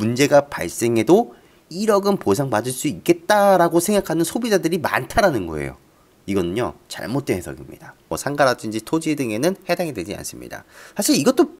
문제가 발생해도 1억은 보상받을 수 있겠다라고 생각하는 소비자들이 많다라는 거예요. 이거는요 잘못된 해석입니다. 뭐 상가라든지 토지 등에는 해당이 되지 않습니다. 사실 이것도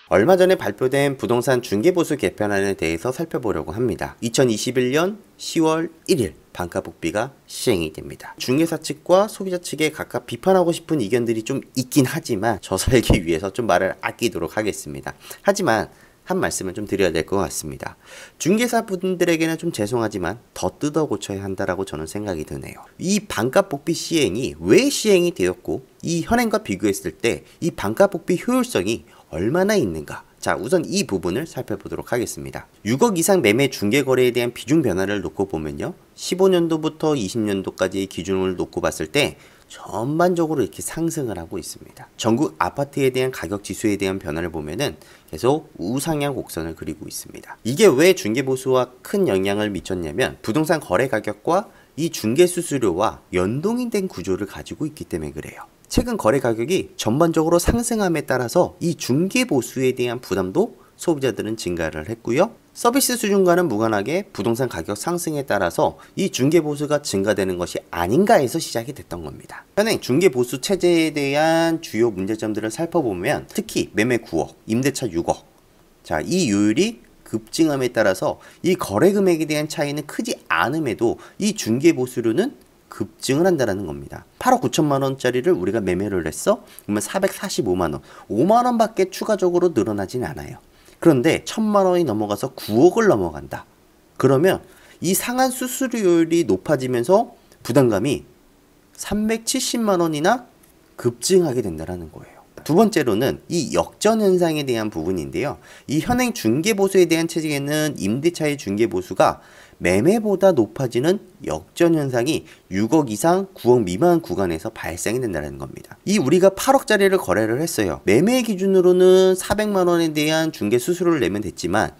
얼마 전에 발표된 부동산 중개보수 개편안에 대해서 살펴보려고 합니다. 2021년 10월 1일 반가복비가 시행이 됩니다. 중개사 측과 소비자 측에 각각 비판하고 싶은 의견들이 좀 있긴 하지만 저 살기 위해서 좀 말을 아끼도록 하겠습니다. 하지만 한 말씀을 좀 드려야 될 것 같습니다. 중개사 분들에게는 좀 죄송하지만 더 뜯어 고쳐야 한다라고 저는 생각이 드네요. 이 반값복비 시행이 왜 시행이 되었고 이 현행과 비교했을 때 이 반값복비 효율성이 얼마나 있는가? 자, 우선 이 부분을 살펴보도록 하겠습니다. 6억 이상 매매 중개거래에 대한 비중 변화를 놓고 보면요, 15년도부터 20년도까지의 기준을 놓고 봤을 때 전반적으로 이렇게 상승을 하고 있습니다. 전국 아파트에 대한 가격 지수에 대한 변화를 보면은 계속 우상향 곡선을 그리고 있습니다. 이게 왜 중개보수와 큰 영향을 미쳤냐면 부동산 거래 가격과 이 중개 수수료와 연동이 된 구조를 가지고 있기 때문에 그래요. 최근 거래 가격이 전반적으로 상승함에 따라서 이 중개보수에 대한 부담도 소비자들은 증가를 했고요. 서비스 수준과는 무관하게 부동산 가격 상승에 따라서 이 중개보수가 증가되는 것이 아닌가 해서 시작이 됐던 겁니다. 현행 중개보수 체제에 대한 주요 문제점들을 살펴보면 특히 매매 9억, 임대차 6억, 자, 이 요율이 급증함에 따라서 이 거래 금액에 대한 차이는 크지 않음에도 이 중개보수료는 급증을 한다는 겁니다. 8억 9천만 원짜리를 우리가 매매를 했어? 그러면 445만 원, 5만 원 밖에 추가적으로 늘어나진 않아요. 그런데 1,000만 원이 넘어가서 9억을 넘어간다. 그러면 이 상한 수수료율이 높아지면서 부담감이 370만 원이나 급증하게 된다는 거예요. 두 번째로는 이 역전 현상에 대한 부분인데요. 이 현행 중개보수에 대한 체제에는 임대차의 중개보수가 매매보다 높아지는 역전 현상이 6억 이상 9억 미만 구간에서 발생이 된다는 겁니다. 이 우리가 8억짜리를 거래를 했어요. 매매 기준으로는 400만 원에 대한 중개 수수료를 내면 됐지만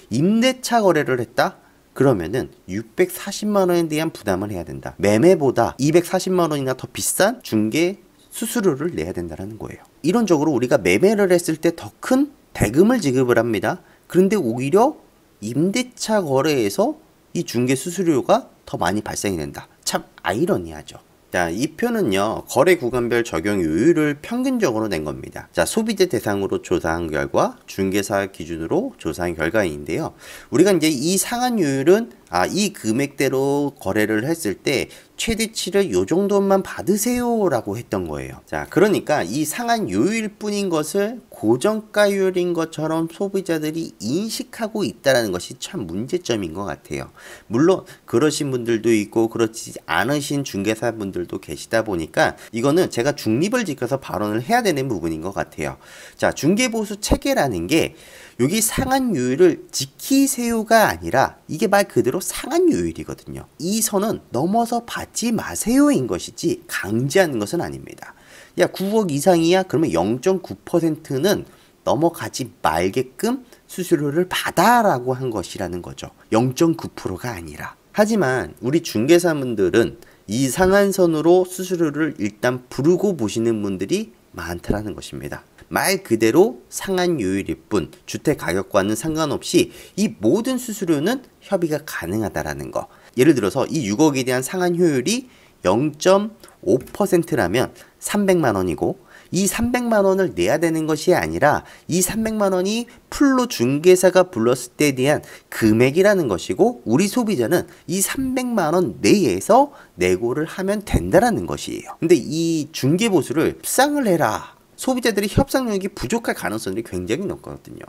임대차 거래를 했다? 그러면은 640만 원에 대한 부담을 해야 된다. 매매보다 240만 원이나 더 비싼 중개 수수료를 내야 된다는 거예요. 이론적으로 우리가 매매를 했을 때 더 큰 대금을 지급을 합니다. 그런데 오히려 임대차 거래에서 이 중개 수수료가 더 많이 발생이 된다. 참 아이러니하죠. 자, 이 표는요, 거래 구간별 적용 요율을 평균적으로 낸 겁니다. 자, 소비자 대상으로 조사한 결과, 중개사 기준으로 조사한 결과인데요. 우리가 이제 이 상한 요율은 이 금액대로 거래를 했을 때 최대치를 요 정도만 받으세요 라고 했던 거예요. 자, 그러니까 이 상한 요율 뿐인 것을 고정가율인 것처럼 소비자들이 인식하고 있다는 것이 참 문제점인 것 같아요. 물론 그러신 분들도 있고 그렇지 않으신 중개사분들도 계시다 보니까 이거는 제가 중립을 지켜서 발언을 해야 되는 부분인 것 같아요. 자, 중개보수 체계라는 게 여기 상한 요율을 지키세요가 아니라 이게 말 그대로 상한 요율이거든요. 이 선은 넘어서 받지 마세요인 것이지 강제하는 것은 아닙니다. 야, 9억 이상이야? 그러면 0.9%는 넘어가지 말게끔 수수료를 받아라고 한 것이라는 거죠. 0.9%가 아니라. 하지만 우리 중개사분들은 이 상한선으로 수수료를 일단 부르고 보시는 분들이 많다라는 것입니다. 말 그대로 상한 요율일 뿐 주택 가격과는 상관없이 이 모든 수수료는 협의가 가능하다라는 거. 예를 들어서 이 6억에 대한 상한 효율이 0.5%라면 300만 원이고 이 300만 원을 내야 되는 것이 아니라 이 300만 원이 풀로 중개사가 불렀을 때에 대한 금액이라는 것이고 우리 소비자는 이 300만 원 내에서 내고를 하면 된다라는 것이에요. 근데 이 중개보수를 협상을 해라. 소비자들이 협상력이 부족할 가능성이 굉장히 높거든요.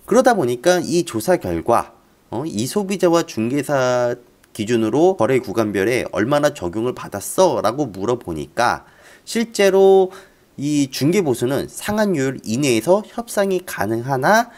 그러다 보니까 이 조사 결과 이 소비자와 중개사 기준으로 거래 구간별에 얼마나 적용을 받았어? 라고 물어보니까 실제로 이 중개보수는 상한율 이내에서 협상이 가능하나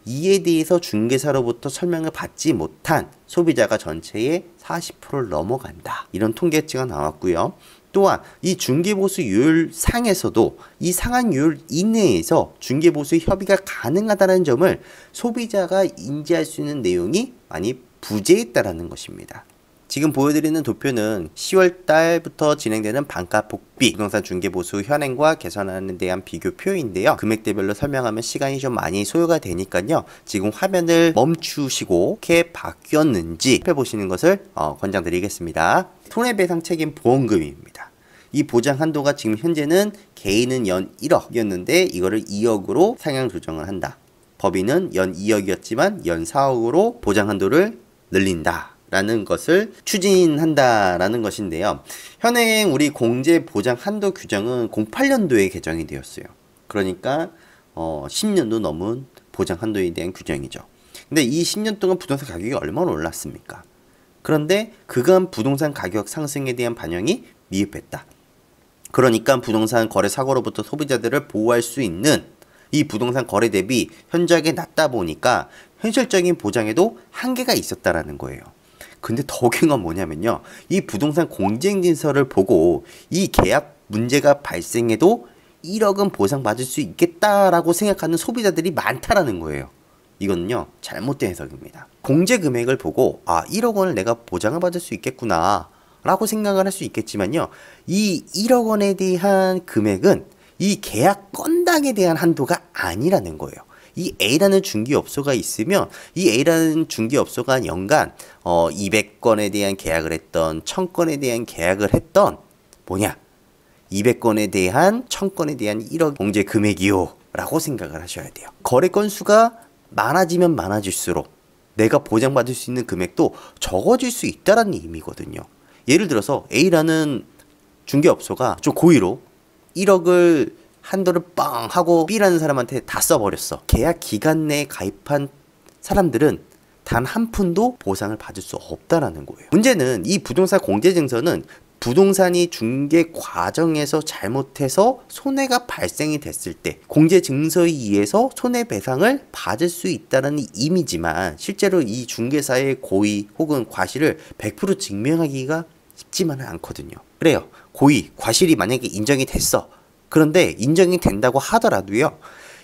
이에 대해서 중개사로부터 설명을 받지 못한 소비자가 전체의 40%를 넘어간다. 이런 통계치가 나왔고요. 또한 이 중개보수율 상에서도 이 상한율 이내에서 중개보수 협의가 가능하다는 점을 소비자가 인지할 수 있는 내용이 많이 부재했다라는 것입니다. 지금 보여드리는 도표는 10월 달부터 진행되는 반값 복비 부동산 중개보수 현행과 개선하는 대한 비교표인데요. 금액대별로 설명하면 시간이 좀 많이 소요가 되니까요. 지금 화면을 멈추시고 어떻게 바뀌었는지 살펴보시는 것을 권장드리겠습니다. 손해배상 책임 보험금입니다. 이 보장 한도가 지금 현재는 개인은 연 1억이었는데 이거를 2억으로 상향 조정을 한다. 법인은 연 2억이었지만 연 4억으로 보장 한도를 늘린다. 라는 것을 추진한다라는 것인데요. 현행 우리 공제 보장 한도 규정은 08년도에 개정이 되었어요. 그러니까 10년도 넘은 보장 한도에 대한 규정이죠. 근데 이 10년 동안 부동산 가격이 얼마나 올랐습니까? 그런데 그간 부동산 가격 상승에 대한 반영이 미흡했다. 그러니까 부동산 거래 사고로부터 소비자들을 보호할 수 있는 이 부동산 거래 대비 현저하게 낮다 보니까 현실적인 보장에도 한계가 있었다라는 거예요. 근데 더 웃긴 건 뭐냐면요. 이 부동산 공제인증서를 보고 이 계약 문제가 발생해도 1억은 보상받을 수 있겠다라고 생각하는 소비자들이 많다라는 거예요. 이거는요. 잘못된 해석입니다. 공제 금액을 보고 1억 원을 내가 보장을 받을 수 있겠구나 라고 생각을 할 수 있겠지만요. 이 1억 원에 대한 금액은 이 계약 건당에 대한 한도가 아니라는 거예요. 이 A라는 중개업소가 있으면 이 A라는 중개업소가 연간 200건에 대한 계약을 했던 1000건에 대한 계약을 했던 200건에 대한 1000건에 대한 1억 공제 금액이요 라고 생각을 하셔야 돼요. 거래 건수가 많아지면 많아질수록 내가 보장받을 수 있는 금액도 적어질 수 있다는 의미거든요. 예를 들어서 A라는 중개업소가 좀 고의로 1억을 한도를 빵 하고 B라는 사람한테 다 써버렸어. 계약 기간 내에 가입한 사람들은 단 한 푼도 보상을 받을 수 없다라는 거예요. 문제는 이 부동산 공제증서는 부동산이 중개 과정에서 잘못해서 손해가 발생이 됐을 때 공제증서에 의해서 손해배상을 받을 수 있다는 의미지만 실제로 이 중개사의 고의 혹은 과실을 100% 증명하기가 쉽지만은 않거든요. 그래요. 고의, 과실이 만약에 인정이 됐어. 그런데 인정이 된다고 하더라도요.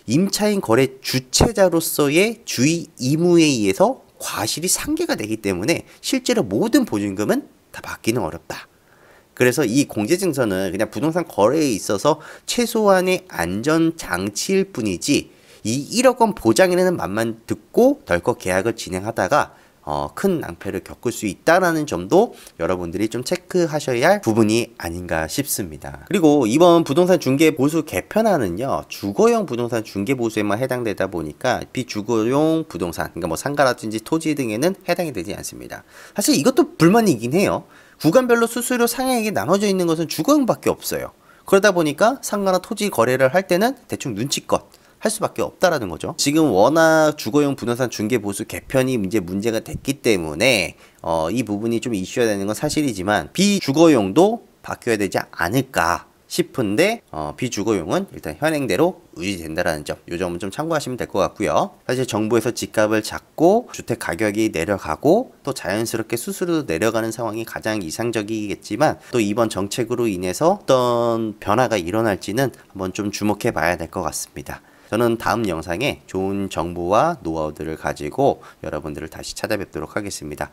임차인 거래 주체자로서의 주의 의무에 의해서 과실이 상계가 되기 때문에 실제로 모든 보증금은 다 받기는 어렵다. 그래서 이 공제증서는 그냥 부동산 거래에 있어서 최소한의 안전장치일 뿐이지 이 1억 원 보장이라는 말만 듣고 덜컥 계약을 진행하다가 큰 낭패를 겪을 수 있다는 점도 여러분들이 좀 체크하셔야 할 부분이 아닌가 싶습니다. 그리고 이번 부동산 중개 보수 개편안은요, 주거용 부동산 중개 보수에만 해당되다 보니까 비주거용 부동산, 그러니까 뭐 상가라든지 토지 등에는 해당이 되지 않습니다. 사실 이것도 불만이긴 해요. 구간별로 수수료 상향액이 나눠져 있는 것은 주거용밖에 없어요. 그러다 보니까 상가나 토지 거래를 할 때는 대충 눈치껏 할 수밖에 없다라는 거죠. 지금 워낙 주거용 부동산 중개 보수 개편이 이제 문제가 됐기 때문에 이 부분이 좀 이슈가 되는 건 사실이지만 비주거용도 바뀌어야 되지 않을까 싶은데 비주거용은 일단 현행대로 유지된다라는 점, 이 점은 좀 참고하시면 될 것 같고요. 사실 정부에서 집값을 잡고 주택 가격이 내려가고 또 자연스럽게 수수료도 내려가는 상황이 가장 이상적이겠지만 또 이번 정책으로 인해서 어떤 변화가 일어날지는 한번 좀 주목해 봐야 될 것 같습니다. 저는 다음 영상에 좋은 정보와 노하우들을 가지고 여러분들을 다시 찾아뵙도록 하겠습니다.